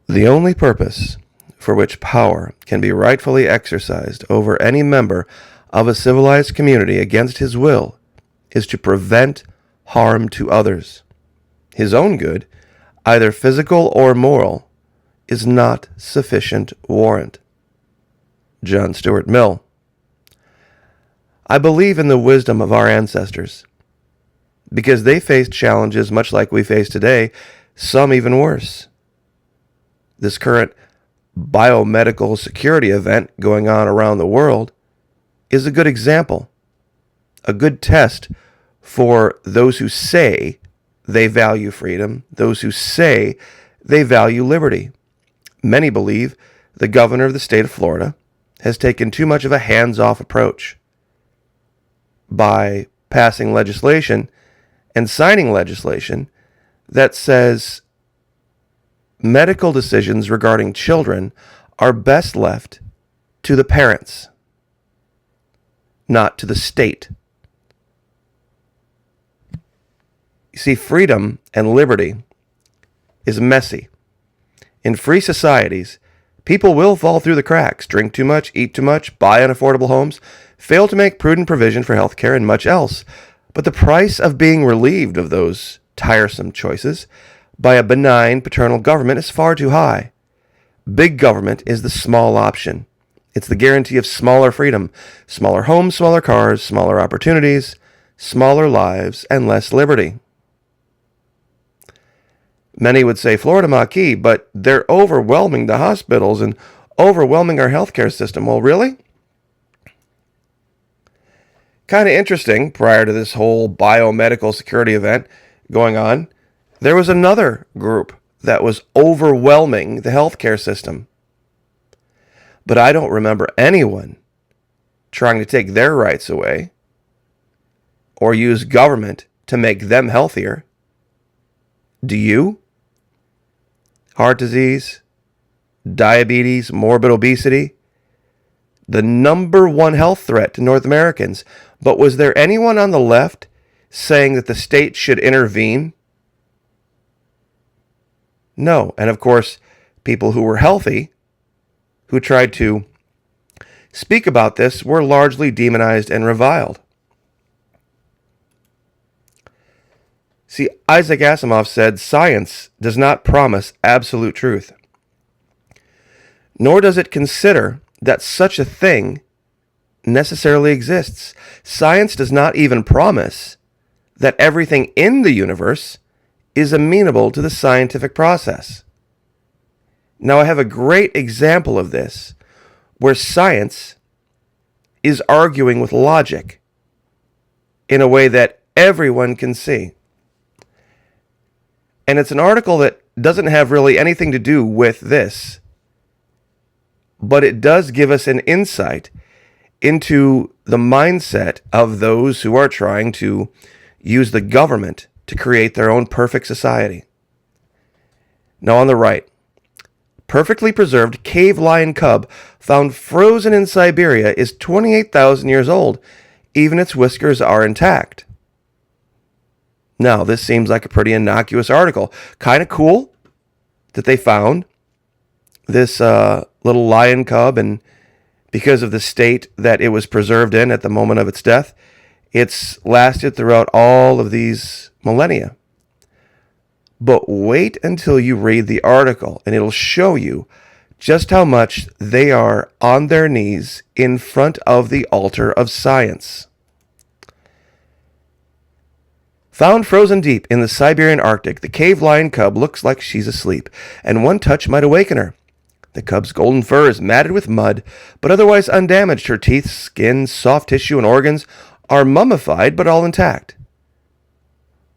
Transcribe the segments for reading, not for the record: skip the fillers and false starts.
The only purpose for which power can be rightfully exercised over any member of a civilized community against his will is to prevent harm to others. His own good, either physical or moral, is not sufficient warrant. John Stuart Mill. I believe in the wisdom of our ancestors, because they faced challenges much like we face today, some even worse. This current biomedical security event going on around the world is a good example, a good test for those who say they value freedom, those who say they value liberty. Many believe the governor of the state of Florida has taken too much of a hands-off approach by passing legislation and signing legislation that says medical decisions regarding children are best left to the parents, not to the state. You see, freedom and liberty is messy. In free societies, people will fall through the cracks, drink too much, eat too much, buy unaffordable homes, fail to make prudent provision for health care, and much else. But the price of being relieved of those tiresome choices by a benign paternal government is far too high. Big government is the small option. It's the guarantee of smaller freedom, smaller homes, smaller cars, smaller opportunities, smaller lives, and less liberty. Many would say Florida Maquis, but they're overwhelming the hospitals and overwhelming our healthcare system. Well, really? Kind of interesting, prior to this whole biomedical security event going on, there was another group that was overwhelming the healthcare system. But I don't remember anyone trying to take their rights away or use government to make them healthier. Do you? Heart disease, diabetes, morbid obesity, the number one health threat to North Americans. But was there anyone on the left saying that the state should intervene? No. And of course, people who were healthy, who tried to speak about this, were largely demonized and reviled. See, Isaac Asimov said, science does not promise absolute truth, nor does it consider that such a thing necessarily exists. Science does not even promise that everything in the universe is amenable to the scientific process. Now, I have a great example of this, where science is arguing with logic in a way that everyone can see. And it's an article that doesn't have really anything to do with this, but it does give us an insight into the mindset of those who are trying to use the government to create their own perfect society. Now, on the right, perfectly preserved cave lion cub found frozen in Siberia is 28,000 years old. Even its whiskers are intact. Now, this seems like a pretty innocuous article. Kind of cool that they found this little lion cub, and because of the state that it was preserved in at the moment of its death, it's lasted throughout all of these millennia. But wait until you read the article, and it'll show you just how much they are on their knees in front of the altar of science. Found frozen deep in the Siberian Arctic, the cave lion cub looks like she's asleep, and one touch might awaken her. The cub's golden fur is matted with mud, but otherwise undamaged. Her teeth, skin, soft tissue, and organs are mummified, but all intact.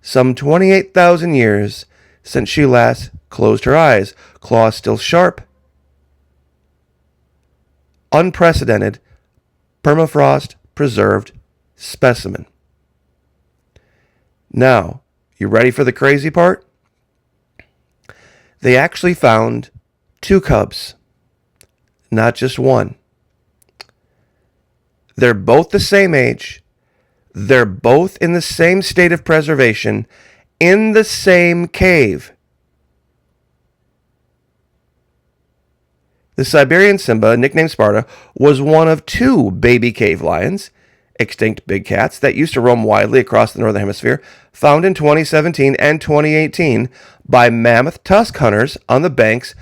Some 28,000 years since she last closed her eyes, claws still sharp. Unprecedented, permafrost preserved specimen. Now, you ready for the crazy part? They actually found 2 cubs, not just one. They're both the same age. They're both in the same state of preservation, in the same cave. The Siberian Simba, nicknamed Sparta, was one of two baby cave lions, extinct big cats, that used to roam widely across the northern hemisphere, found in 2017 and 2018 by mammoth tusk hunters on the banks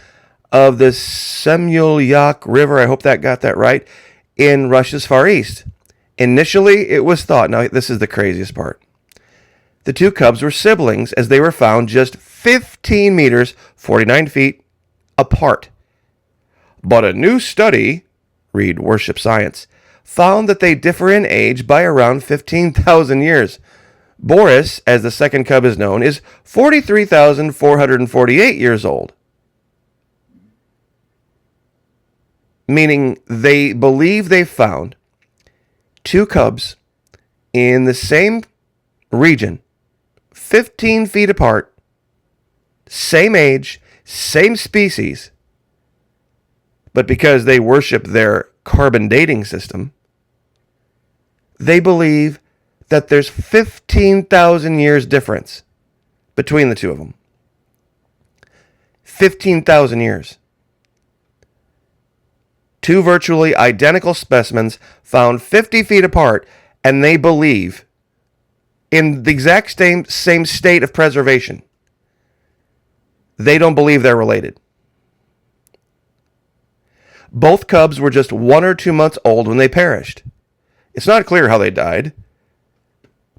of the Semyulyak River, I hope that got that right, in Russia's Far East. Initially, it was thought, now this is the craziest part, the two cubs were siblings as they were found just 15 meters, 49 feet apart. But a new study, read Worship Science, found that they differ in age by around 15,000 years. Boris, as the second cub is known, is 43,448 years old. Meaning they believe they found two cubs in the same region, 15 feet apart, same age, same species, but because they worship their carbon dating system, they believe that there's 15,000 years difference between the two of them. 15,000 years. Two virtually identical specimens found 50 feet apart, and they believe in the exact same state of preservation. They don't believe they're related. Both cubs were just 1 or 2 months old when they perished. It's not clear how they died,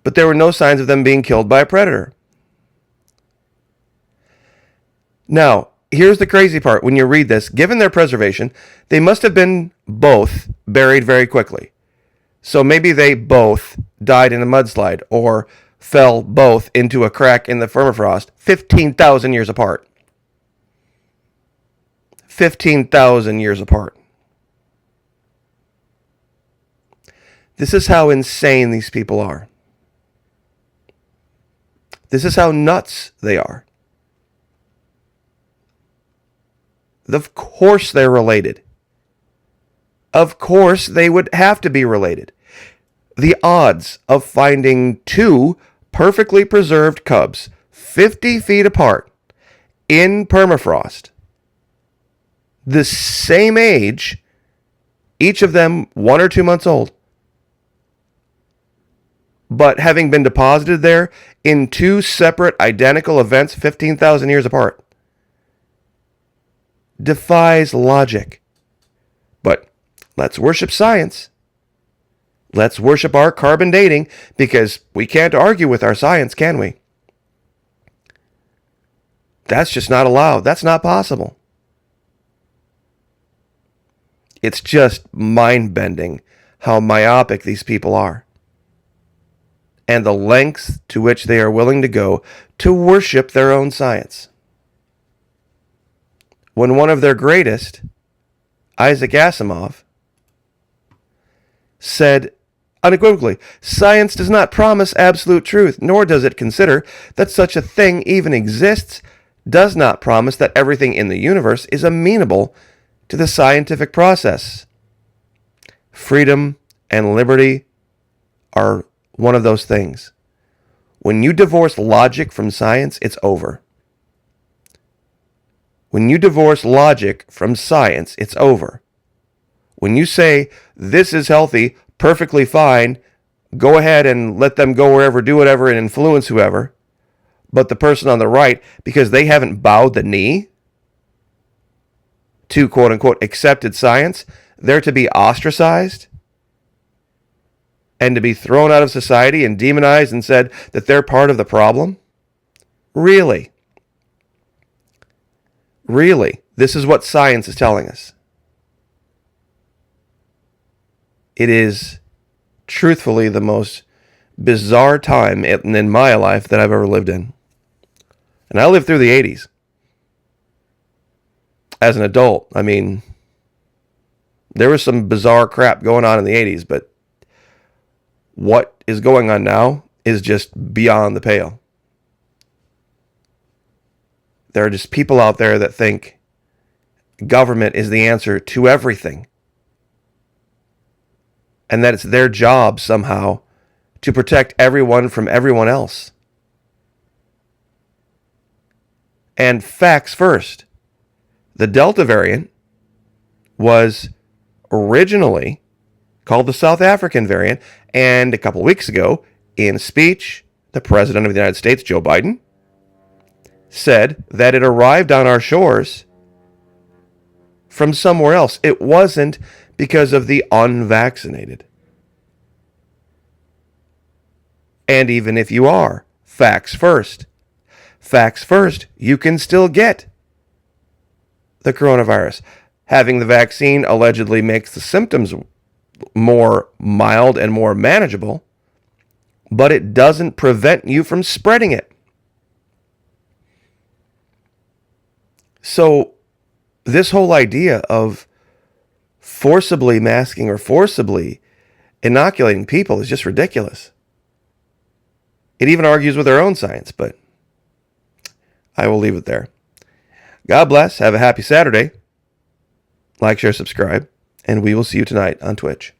but there were no signs of them being killed by a predator. Now, here's the crazy part. When you read this, given their preservation, they must have been both buried very quickly. So maybe they both died in a mudslide or fell both into a crack in the permafrost 15,000 years apart. 15,000 years apart. This is how insane these people are. This is how nuts they are. Of course they're related. Of course they would have to be related. The odds of finding two perfectly preserved cubs 50 feet apart in permafrost, the same age, each of them 1 or 2 months old, but having been deposited there in two separate identical events 15,000 years apart, defies logic. But let's worship science. Let's worship our carbon dating, because we can't argue with our science, can we? That's just not allowed. That's not possible. It's just mind-bending how myopic these people are, and the lengths to which they are willing to go to worship their own science. When one of their greatest, Isaac Asimov, said unequivocally, "Science does not promise absolute truth, nor does it consider that such a thing even exists, does not promise that everything in the universe is amenable to the scientific process. Freedom and liberty are one of those things. When you divorce logic from science, it's over. When you divorce logic from science, it's over. When you say, this is healthy, perfectly fine, go ahead and let them go wherever, do whatever, and influence whoever, but the person on the right, because they haven't bowed the knee to quote-unquote accepted science, they're to be ostracized and to be thrown out of society and demonized and said that they're part of the problem? Really? Really? This is what science is telling us. It is truthfully the most bizarre time in my life that I've ever lived in. And I lived through the 80s. As an adult, I mean, there was some bizarre crap going on in the 80s, but what is going on now is just beyond the pale. There are just people out there that think government is the answer to everything, and that it's their job somehow to protect everyone from everyone else. And facts first. The Delta variant was originally called the South African variant. And a couple weeks ago, in a speech, the President of the United States, Joe Biden, said that it arrived on our shores from somewhere else. It wasn't because of the unvaccinated. And even if you are, facts first. Facts first, you can still get the coronavirus. Having the vaccine allegedly makes the symptoms more mild and more manageable, but it doesn't prevent you from spreading it. So this whole idea of forcibly masking or forcibly inoculating people is just ridiculous. It even argues with our own science, but I will leave it there. God bless. Have a happy Saturday. Like, share, subscribe, and we will see you tonight on Twitch.